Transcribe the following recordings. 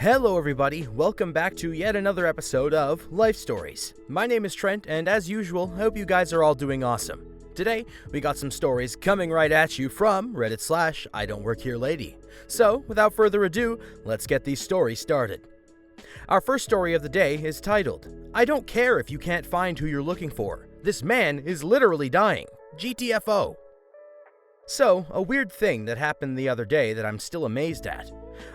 Hello everybody, welcome back to yet another episode of Life Stories. My name is Trent, and as usual, I hope you guys are all doing awesome. Today, we got some stories coming right at you from Reddit / I Don't Work Here Lady. So, without further ado, let's get these stories started. Our first story of the day is titled, I Don't Care If You Can't Find Who You're Looking For. This man is literally dying. GTFO. So, a weird thing that happened the other day that I'm still amazed at.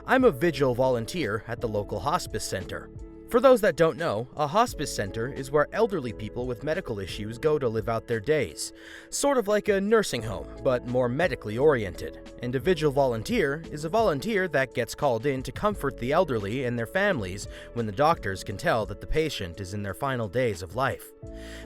I'm a vigil volunteer at the local hospice center. For those that don't know, a hospice center is where elderly people with medical issues go to live out their days. Sort of like a nursing home, but more medically oriented. And a vigil volunteer is a volunteer that gets called in to comfort the elderly and their families when the doctors can tell that the patient is in their final days of life.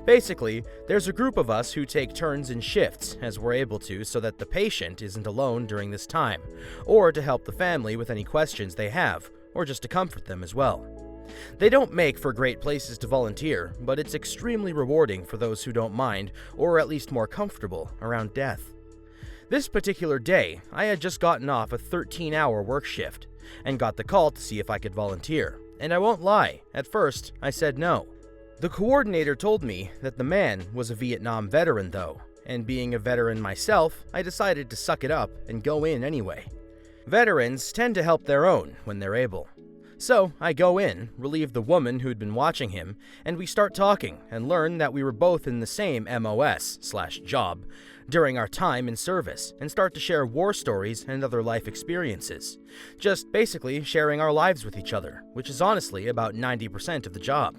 Basically, there's a group of us who take turns in shifts as we're able to so that the patient isn't alone during this time, or to help the family with any questions they have, or just to comfort them as well. They don't make for great places to volunteer, but it's extremely rewarding for those who don't mind, or at least more comfortable, around death. This particular day, I had just gotten off a 13-hour work shift, and got the call to see if I could volunteer. And I won't lie, at first, I said no. The coordinator told me that the man was a Vietnam veteran though, and being a veteran myself, I decided to suck it up and go in anyway. Veterans tend to help their own when they're able. So, I go in, relieve the woman who'd been watching him, and we start talking and learn that we were both in the same MOS/job during our time in service and start to share war stories and other life experiences. Just basically sharing our lives with each other, which is honestly about 90% of the job.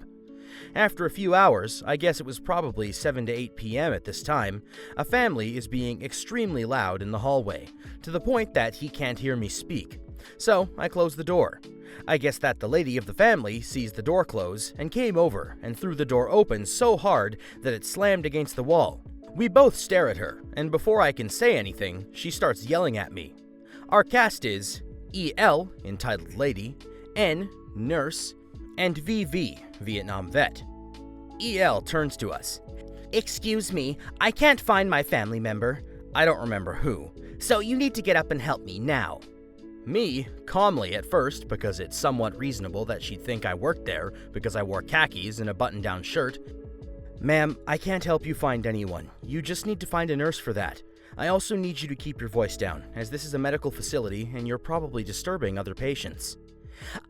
After a few hours, I guess it was probably 7 to 8 p.m. at this time, a family is being extremely loud in the hallway, to the point that he can't hear me speak. So, I close the door. I guess that the lady of the family sees the door close and came over and threw the door open so hard that it slammed against the wall. We both stare at her, and before I can say anything, she starts yelling at me. Our cast is EL, entitled lady, N, nurse, and VV, Vietnam vet. EL turns to us. Excuse me, I can't find my family member. I don't remember who. So you need to get up and help me now. Me, calmly at first, because it's somewhat reasonable that she'd think I worked there because I wore khakis and a button-down shirt. Ma'am, I can't help you find anyone. You just need to find a nurse for that. I also need you to keep your voice down, as this is a medical facility and you're probably disturbing other patients.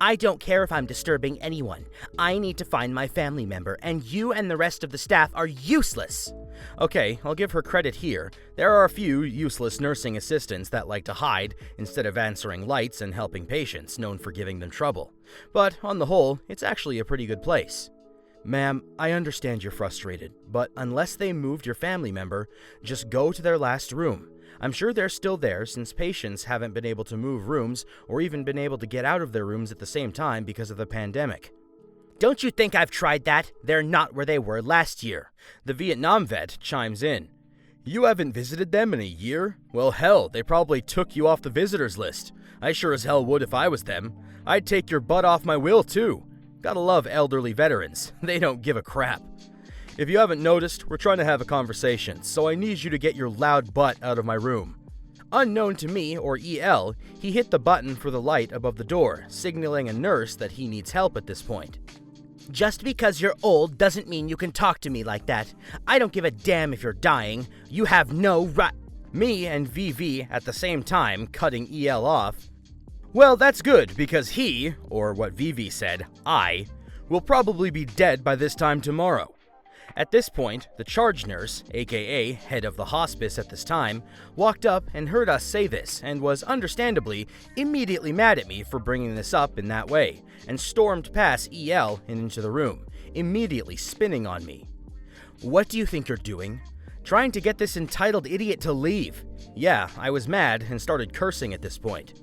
I don't care if I'm disturbing anyone. I need to find my family member, and you and the rest of the staff are useless. Okay, I'll give her credit here. There are a few useless nursing assistants that like to hide instead of answering lights and helping patients, known for giving them trouble. But on the whole, it's actually a pretty good place. Ma'am, I understand you're frustrated, but unless they moved your family member, just go to their last room. I'm sure they're still there since patients haven't been able to move rooms or even been able to get out of their rooms at the same time because of the pandemic. Don't you think I've tried that? They're not where they were last year. The Vietnam vet chimes in. You haven't visited them in a year? Well, hell, they probably took you off the visitors list. I sure as hell would if I was them. I'd take your butt off my will too. Gotta love elderly veterans. They don't give a crap. If you haven't noticed, we're trying to have a conversation, so I need you to get your loud butt out of my room. Unknown to me or EL, he hit the button for the light above the door, signaling a nurse that he needs help at this point. Just because you're old doesn't mean you can talk to me like that. I don't give a damn if you're dying. You have no right. Me and VV at the same time cutting EL off. Well, that's good, because he, or what VV said, I, will probably be dead by this time tomorrow. At this point, the charge nurse, aka head of the hospice at this time, walked up and heard us say this and was understandably immediately mad at me for bringing this up in that way, and stormed past EL and into the room, immediately spinning on me. What do you think you're doing? Trying to get this entitled idiot to leave. Yeah, I was mad and started cursing at this point.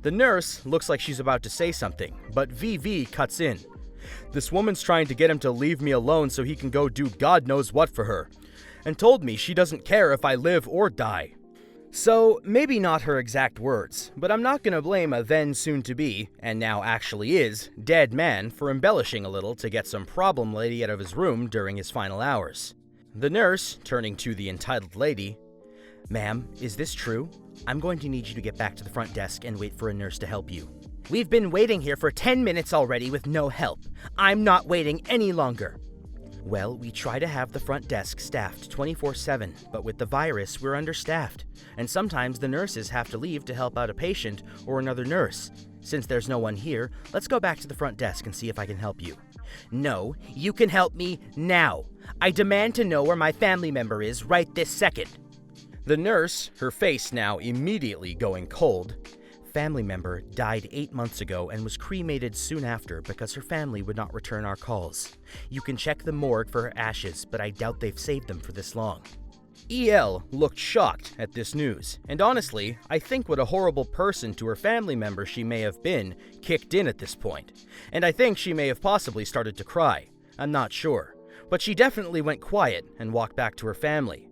The nurse looks like she's about to say something, but VV cuts in. This woman's trying to get him to leave me alone so he can go do God knows what for her, and told me she doesn't care if I live or die. So, maybe not her exact words, but I'm not gonna blame a then soon-to-be, and now actually is, dead man for embellishing a little to get some problem lady out of his room during his final hours. The nurse, turning to the entitled lady, Ma'am, is this true? I'm going to need you to get back to the front desk and wait for a nurse to help you. We've been waiting here for 10 minutes already with no help. I'm not waiting any longer. Well, we try to have the front desk staffed 24/7, but with the virus, we're understaffed. And sometimes the nurses have to leave to help out a patient or another nurse. Since there's no one here, let's go back to the front desk and see if I can help you. No, you can help me now. I demand to know where my family member is right this second. The nurse, her face now immediately going cold. Family member died 8 months ago and was cremated soon after because her family would not return our calls. You can check the morgue for her ashes, but I doubt they've saved them for this long. EL looked shocked at this news, and honestly, I think what a horrible person to her family member she may have been kicked in at this point. And I think she may have possibly started to cry. I'm not sure. But she definitely went quiet and walked back to her family,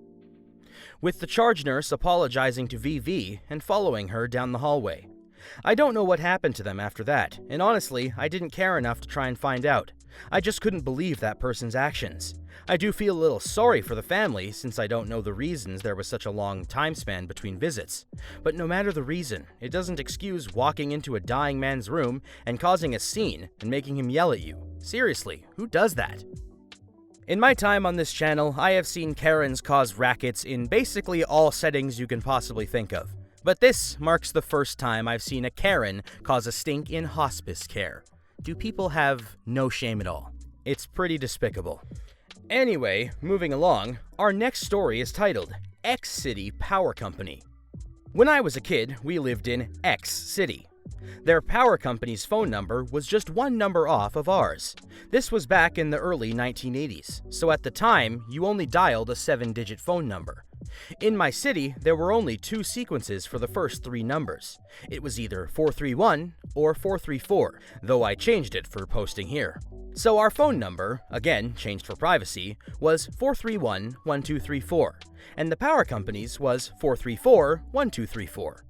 with the charge nurse apologizing to VV and following her down the hallway. I don't know what happened to them after that, and honestly, I didn't care enough to try and find out. I just couldn't believe that person's actions. I do feel a little sorry for the family, since I don't know the reasons there was such a long time span between visits. But no matter the reason, it doesn't excuse walking into a dying man's room and causing a scene and making him yell at you. Seriously, who does that? In my time on this channel, I have seen Karens cause rackets in basically all settings you can possibly think of. But this marks the first time I've seen a Karen cause a stink in hospice care. Do people have no shame at all? It's pretty despicable. Anyway, moving along, our next story is titled X City Power Company. When I was a kid, we lived in X City. Their power company's phone number was just one number off of ours. This was back in the early 1980s, so at the time, you only dialed a 7-digit phone number. In my city, there were only 2 sequences for the first 3 numbers. It was either 431 or 434, though I changed it for posting here. So our phone number, again changed for privacy, was 431-1234, and the power company's was 434-1234.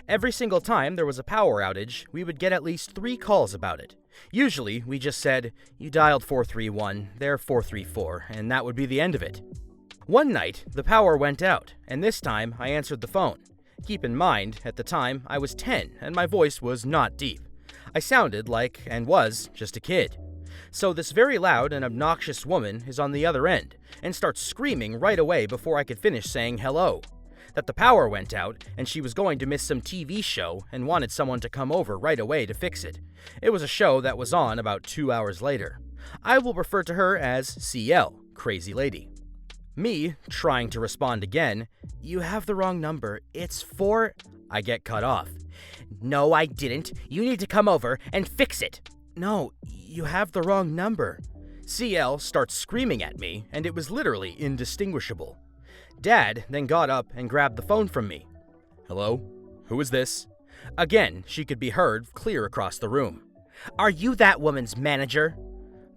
Every single time there was a power outage, we would get at least 3 calls about it. Usually, we just said, "You dialed 431, they're 434, and that would be the end of it. One night, the power went out, and this time I answered the phone. Keep in mind, at the time, I was 10, and my voice was not deep. I sounded like, and was, just a kid. So this very loud and obnoxious woman is on the other end, and starts screaming right away before I could finish saying hello. That the power went out, and she was going to miss some TV show and wanted someone to come over right away to fix it. It was a show that was on about 2 hours later. I will refer to her as CL, Crazy Lady. Me, trying to respond again, "You have the wrong number, it's 4... I get cut off. "No, I didn't. You need to come over and fix it." "No, you have the wrong number." CL starts screaming at me, and it was literally indistinguishable. Dad then got up and grabbed the phone from me. "Hello? Who is this?" Again, she could be heard clear across the room. "Are you that woman's manager?"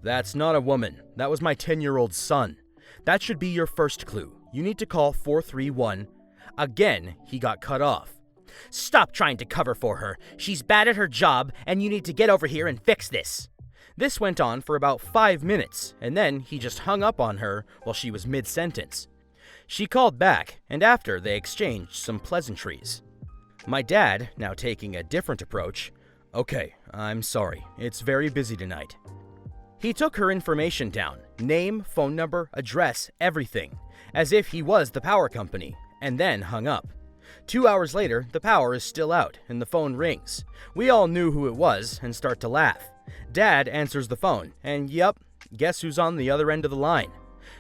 "That's not a woman. That was my 10-year-old son. That should be your first clue. You need to call 431. Again, he got cut off. "Stop trying to cover for her. She's bad at her job, and you need to get over here and fix this." This went on for about 5 minutes, and then he just hung up on her while she was mid-sentence. She called back, and after they exchanged some pleasantries. My dad, now taking a different approach, "Okay, I'm sorry. It's very busy tonight." He took her information down, name, phone number, address, everything, as if he was the power company, and then hung up. 2 hours later, the power is still out, and the phone rings. We all knew who it was and start to laugh. Dad answers the phone, and yup, guess who's on the other end of the line?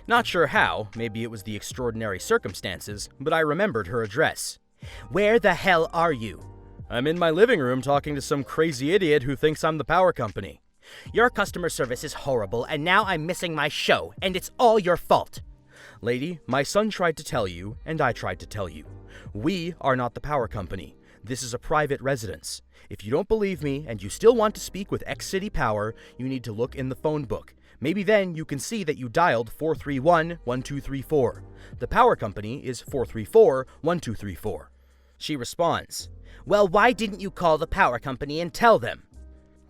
Not sure how, maybe it was the extraordinary circumstances, but I remembered her address. "Where the hell are you?" "I'm in my living room talking to some crazy idiot who thinks I'm the power company." "Your customer service is horrible, and now I'm missing my show, and it's all your fault." "Lady, my son tried to tell you, and I tried to tell you. We are not the power company. This is a private residence. If you don't believe me and you still want to speak with X City Power, you need to look in the phone book. Maybe then you can see that you dialed 431-1234. The power company is 434-1234. She responds, "Well, why didn't you call the power company and tell them?"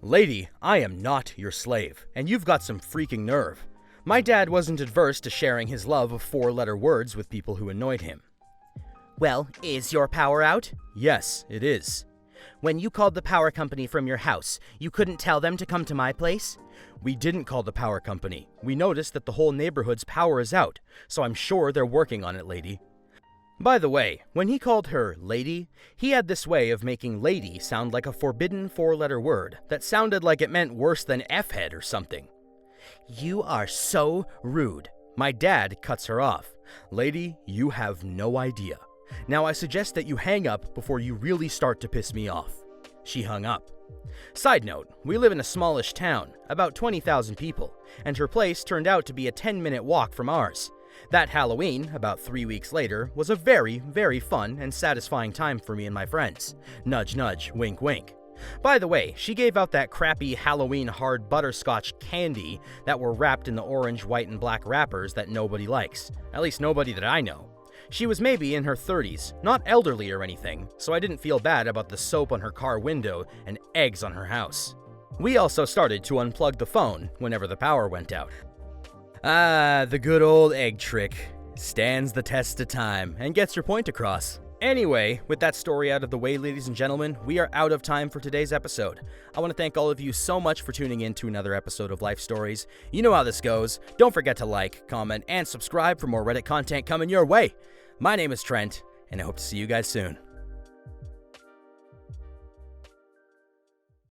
"Lady, I am not your slave, and you've got some freaking nerve." My dad wasn't adverse to sharing his love of 4-letter words with people who annoyed him. "Well, is your power out?" "Yes, it is." When you called the power company from your house, you couldn't tell them to come to my place? We didn't call the power company. We noticed that the whole neighborhood's power is out, so I'm sure they're working on it, lady. By the way, when he called her lady, he had this way of making lady sound like a forbidden four-letter word that sounded like it meant worse than F-head or something. You are so rude. My dad cuts her off. Lady, you have no idea. Now I suggest that you hang up before you really start to piss me off. She hung up. Side note, we live in a smallish town, about 20,000 people, and her place turned out to be a 10-minute walk from ours. That Halloween, about 3 weeks later, was a very, very fun and satisfying time for me and my friends. Nudge nudge, wink wink. By the way, she gave out that crappy Halloween hard butterscotch candy that were wrapped in the orange, white, and black wrappers that nobody likes. At least nobody that I know. She was maybe in her 30s, not elderly or anything, so I didn't feel bad about the soap on her car window and eggs on her house. We also started to unplug the phone whenever the power went out. Ah, the good old egg trick. Stands the test of time and gets your point across. Anyway, with that story out of the way, ladies and gentlemen, we are out of time for today's episode. I want to thank all of you so much for tuning in to another episode of Life Stories. You know how this goes. Don't forget to like, comment, and subscribe for more Reddit content coming your way. My name is Trent, and I hope to see you guys soon.